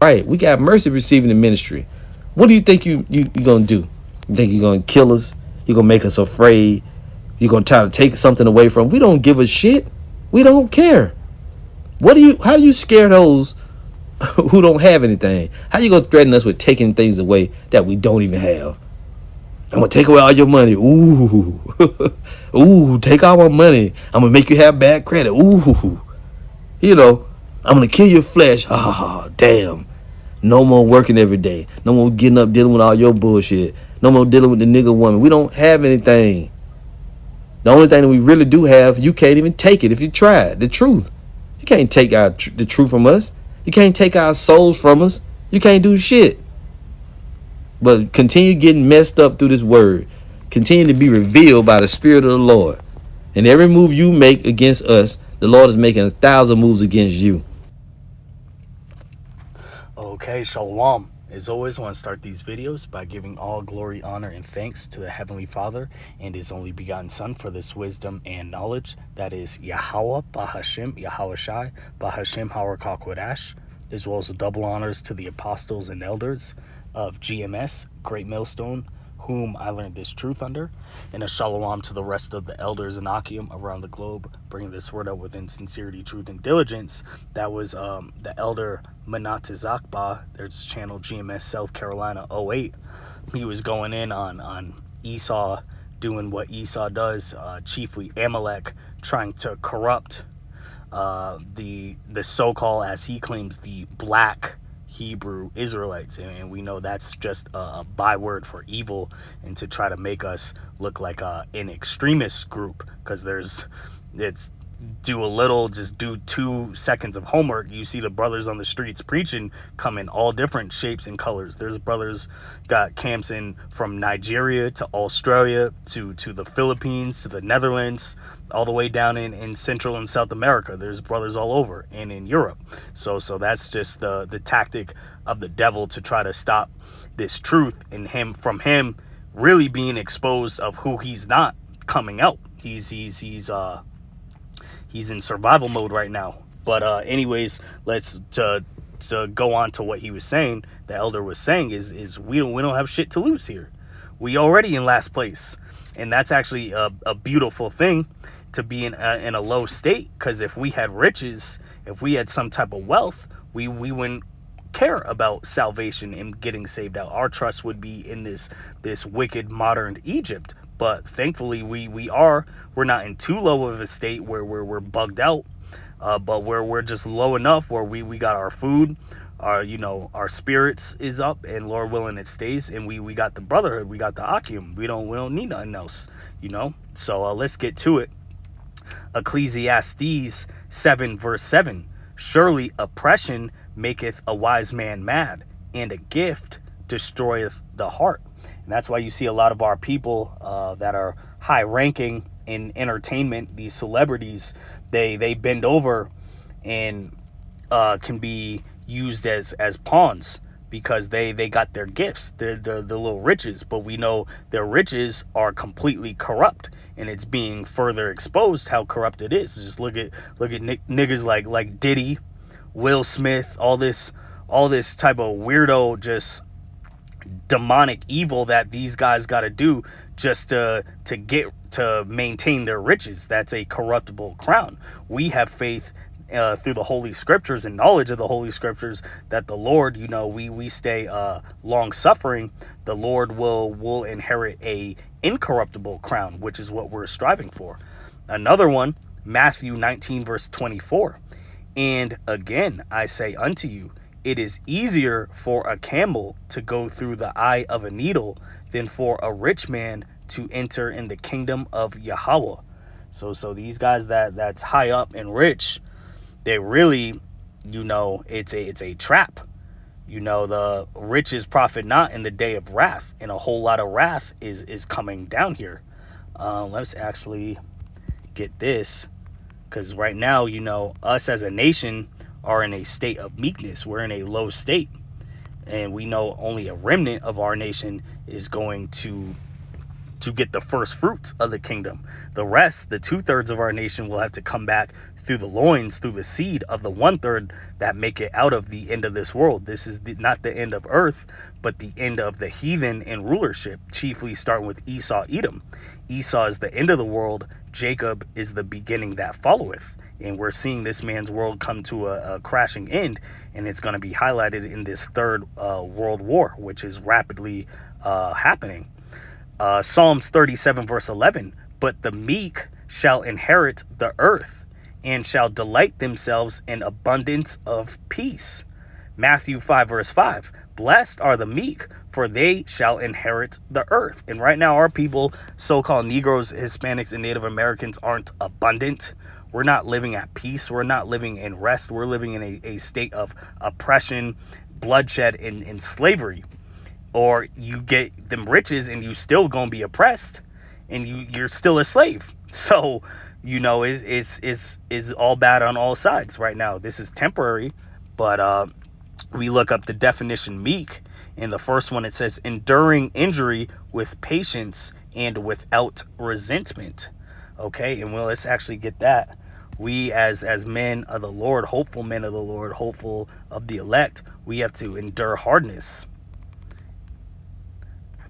Right. We got mercy receiving the ministry. What do you think you gonna do? You think you're gonna kill us? You gonna make us afraid? You gonna try to take something away from? We don't give a shit. We don't care. What do you? How do you scare those who don't have anything? How you gonna threaten us with taking things away that we don't even have? I'm gonna take away all your money. Ooh, ooh, take all my money. I'm gonna make you have bad credit. Ooh, you know, I'm gonna kill your flesh. Ah, damn. No more working every day. No more getting up dealing with all your bullshit. No more dealing with the nigga woman. We don't have anything. The only thing that we really do have, you can't even take it if you try. The truth. You can't take the truth from us. You can't take our souls from us. You can't do shit. But continue getting messed up through this word. Continue to be revealed by the Spirit of the Lord. And every move you make against us, the Lord is making 1,000 moves against you. Okay, Shalom. As always, I want to start these videos by giving all glory, honor, and thanks to the Heavenly Father and His only begotten Son for this wisdom and knowledge. That is Yahweh, Bahashim, Yahweh Shai, Bahashim, Harakakwadash, as well as the double honors to the apostles and elders of GMS, Great Millstone, whom I learned this truth under, and a shalom to the rest of the elders in Achium around the globe, bringing this word out within sincerity, truth, and diligence. That was the elder Manatizakba, there's channel GMS South Carolina '08. He was going in on Esau doing what Esau does, chiefly Amalek, trying to corrupt the so-called, as he claims, the black Hebrew Israelites, and we know that's just a byword for evil, and to try to make us look like an extremist group, because it's just do 2 seconds of homework. You see the brothers on the streets preaching come in all different shapes and colors. There's brothers got camps in from Nigeria to Australia to the Philippines to the Netherlands, all the way down in Central and South America. There's brothers all over, and in Europe. So that's just the tactic of the devil to try to stop this truth in him, from him really being exposed of who he's not coming out. He's in survival mode right now. But anyways, let's to go on to what he was saying. The elder was saying is we don't have shit to lose here. We already in last place, and that's actually a beautiful thing, to be in a low state, because if we had riches, if we had some type of wealth, we wouldn't care about salvation and getting saved out. Our trust would be in this wicked modern Egypt. But thankfully we're not in too low of a state where we're bugged out, but where we're just low enough where we got our food, our spirits is up, and Lord willing it stays, and we got the brotherhood, we got the Akim. We don't need nothing else, So let's get to it. Ecclesiastes 7 verse 7. Surely oppression maketh a wise man mad, and a gift destroyeth the heart. And that's why you see a lot of our people that are high ranking in entertainment, these celebrities, they bend over and can be used as pawns, because they got their gifts, the little riches. But we know their riches are completely corrupt, and it's being further exposed how corrupt it is. Just look at niggas like Diddy, Will Smith, all this type of weirdo, just demonic evil that these guys got to do just to maintain their riches. That's a corruptible crown. We have faith through the Holy Scriptures and knowledge of the Holy Scriptures that the Lord, we stay long suffering. The Lord will inherit a incorruptible crown, which is what we're striving for. Another one, Matthew 19 verse 24. And again I say unto you, it is easier for a camel to go through the eye of a needle than for a rich man to enter in the kingdom of Yahweh. So these guys that's high up and rich, they really, it's a trap. The riches profit not in the day of wrath, and a whole lot of wrath is coming down here. Let's actually get this, because right now, us as a nation are in a state of meekness. We're in a low state, and we know only a remnant of our nation is going to to get the first fruits of the kingdom. The rest, the 2/3 of our nation, will have to come back through the loins, through the seed of the 1/3 that make it out of the end of this world. This is not the end of earth, but the end of the heathen and rulership, chiefly starting with Esau, Edom. Esau is the end of the world. Jacob is the beginning that followeth. And we're seeing this man's world come to a crashing end, and it's going to be highlighted in this third world war, which is rapidly happening. Psalms 37 verse 11, but the meek shall inherit the earth and shall delight themselves in abundance of peace. Matthew 5 verse 5, blessed are the meek, for they shall inherit the earth. And right now our people, so-called Negroes, Hispanics, and Native Americans, aren't abundant. We're not living at peace. We're not living in rest. We're living in a state of oppression, bloodshed, and slavery. Or you get them riches and you still gonna be oppressed, and you're still a slave. So, is all bad on all sides right now. This is temporary, but we look up the definition meek. In the first one, it says enduring injury with patience and without resentment. Okay, and let's actually get that. We as men of the Lord, hopeful men of the Lord, hopeful of the elect, we have to endure hardness.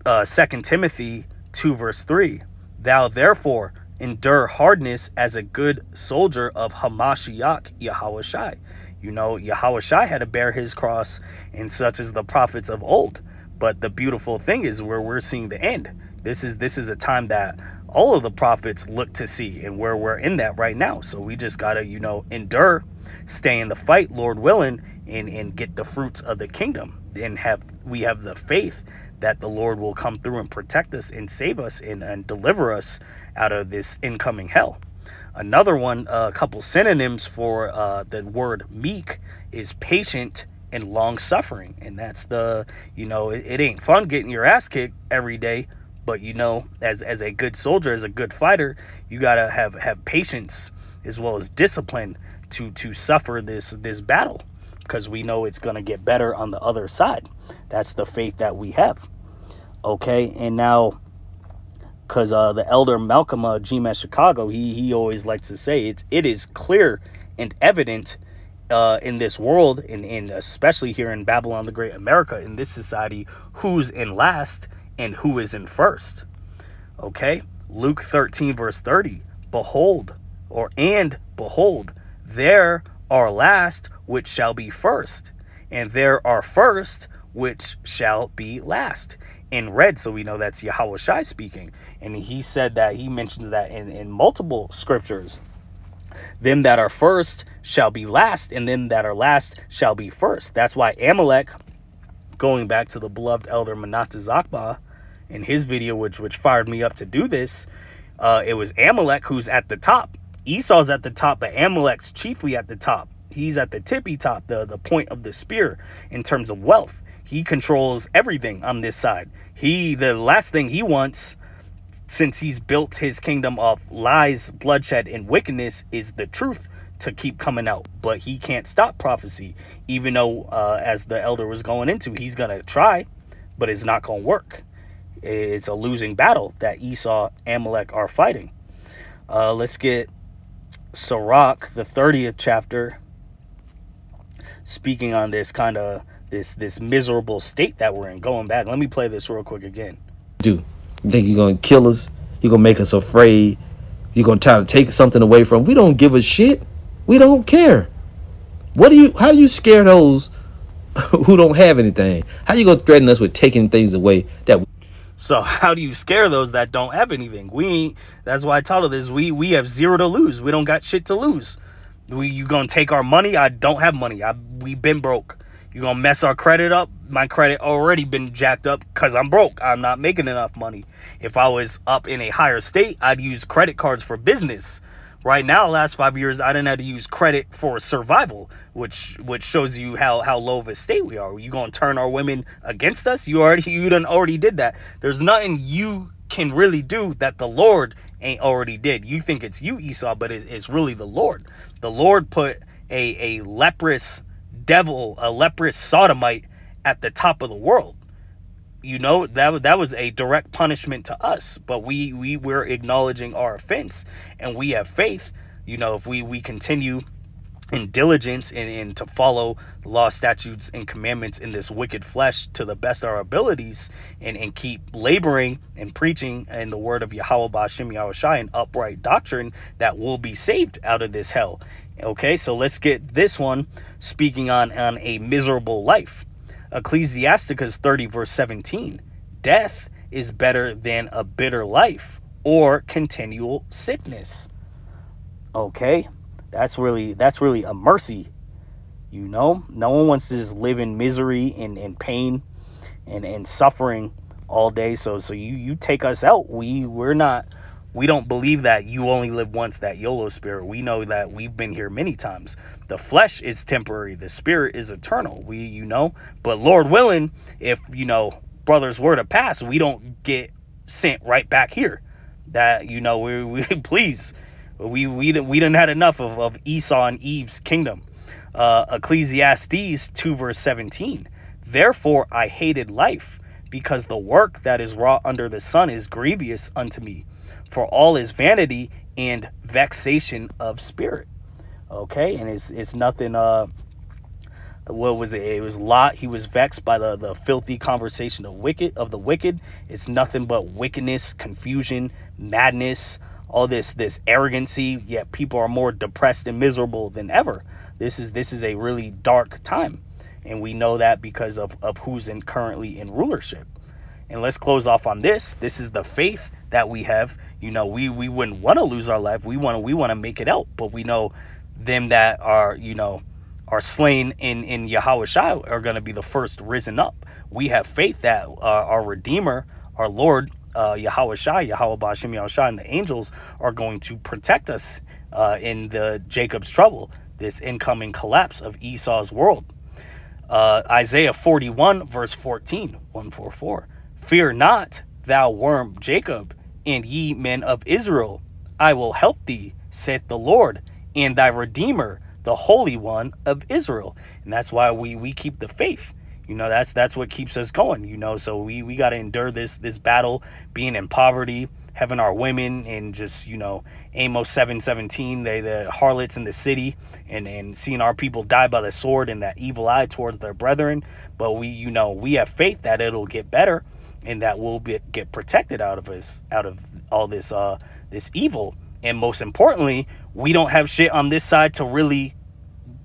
2 Timothy 2 verse 3, thou therefore endure hardness as a good soldier of Hamashiach Yahushai. Yahushai had to bear his cross, and such as the prophets of old. But the beautiful thing is where we're seeing the end. This is a time that all of the prophets look to see, and where we're in that right now. So we just gotta, endure, stay in the fight, Lord willing, and get the fruits of the kingdom. And we have the faith that the Lord will come through and protect us and save us and deliver us out of this incoming hell. Another one, a couple synonyms for the word meek is patient and long suffering. And that's it ain't fun getting your ass kicked every day, but as a good soldier, as a good fighter, you gotta have patience as well as discipline to suffer this battle, because we know it's gonna get better on the other side. That's the faith that we have. Okay, and now, because the elder Malcolm GMS Chicago, he always likes to say it is clear and evident in this world, and especially here in Babylon the Great America, in this society, who's in last and who is in first. Okay, Luke 13 verse 30, behold, there are last which shall be first, and there are first which shall be last. In red, so we know that's Yahushai speaking, and he mentions that in multiple scriptures. Them that are first shall be last, and them that are last shall be first. That's why Amalek, going back to the beloved elder Manata Zakba in his video, which fired me up to do this, it was Amalek who's at the top. Esau's at the top, but Amalek's chiefly at the top. He's at the tippy top, the point of the spear in terms of wealth. He controls everything on this side. The last thing he wants, since he's built his kingdom of lies, bloodshed, and wickedness, is the truth to keep coming out. But he can't stop prophecy, even though, as the elder was going into, he's going to try, but it's not going to work. It's a losing battle that Esau, Amalek are fighting. Let's get Sirach, the 30th chapter, speaking on this kind of this miserable state that we're in. Going back, let me play this real quick again. You think you're gonna kill us? You're gonna make us afraid? You're gonna try to take something away from? We don't give a shit. We don't care. How do you scare those who don't have anything? How you gonna threaten us with taking things away So how do you scare those that don't have anything? That's why I titled this, we have zero to lose. We don't got shit to lose. You gonna take our money? I don't have money. We been broke. You gonna mess our credit up? My credit already been jacked up because I'm broke. I'm not making enough money. If I was up in a higher state, I'd use credit cards for business. Right now, last 5 years, I didn't have to use credit for survival, which shows you how low of a state we are. You gonna turn our women against us? You done already did that. There's nothing you can really do that the Lord ain't already did. You think it's you, Esau, but it's really the Lord. The Lord put a leprous devil, a leprous sodomite at the top of the world. that was a direct punishment to us, but we were acknowledging our offense, and we have faith. If we continue in diligence and to follow the law, statutes, and commandments in this wicked flesh to the best of our abilities, and keep laboring and preaching in the word of Yahweh Ba'Shem Yahushai and upright doctrine, that will be saved out of this hell. Okay, so let's get this one, speaking on a miserable life. Ecclesiasticus 30 verse 17. Death is better than a bitter life or continual sickness. Okay, that's really a mercy. No one wants to just live in misery and pain and suffering all day. So you take us out. We don't believe that you only live once, that YOLO spirit. We know that we've been here many times. The flesh is temporary, the spirit is eternal. But Lord willing, if brothers were to pass, we don't get sent right back here. That we please, we didn't had enough of Esau and Eve's kingdom. Ecclesiastes 2 verse 17. Therefore I hated life, because the work that is wrought under the sun is grievous unto me, for all is vanity and vexation of spirit. Okay, and it's nothing. What was it? It was Lot. He was vexed by the filthy conversation of the wicked. It's nothing but wickedness, confusion, madness, all this arrogancy. Yet people are more depressed and miserable than ever. This is a really dark time, and we know that because of who's currently in rulership. And let's close off on this. This is the faith that we have. We wouldn't want to lose our life. We want to make it out. But we know them that are slain in Yahushua are going to be the first risen up. We have faith that our Redeemer, our Lord, Yahushua, Yahweh Ba'Shem Yahushua, and the angels are going to protect us in the Jacob's trouble, this incoming collapse of Esau's world. Isaiah 41 verse 14, 144. Fear not, thou worm Jacob, and ye men of Israel. I will help thee, saith the Lord, and thy Redeemer, the Holy One of Israel. And that's why we keep the faith. That's what keeps us going. So we got to endure this battle, being in poverty, having our women, and just Amos 7:17, the harlots in the city, and seeing our people die by the sword and that evil eye towards their brethren. But we have faith that it'll get better, and that we'll get protected out of all this evil. And most importantly, we don't have shit on this side to really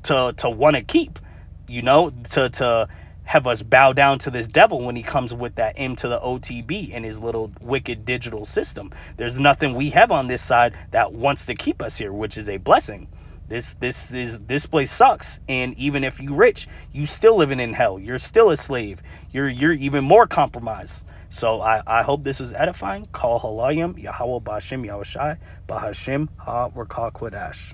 to want to keep, to have us bow down to this devil when he comes with that M to the OTB and his little wicked digital system. There's nothing we have on this side that wants to keep us here, which is a blessing. This place sucks, and even if you rich, you still living in hell. You're still a slave. You're even more compromised. So I hope this was edifying. Kol halayim Yahweh Ba'Shem Yahushai Ba'Hashem Ha Rakah Kodash.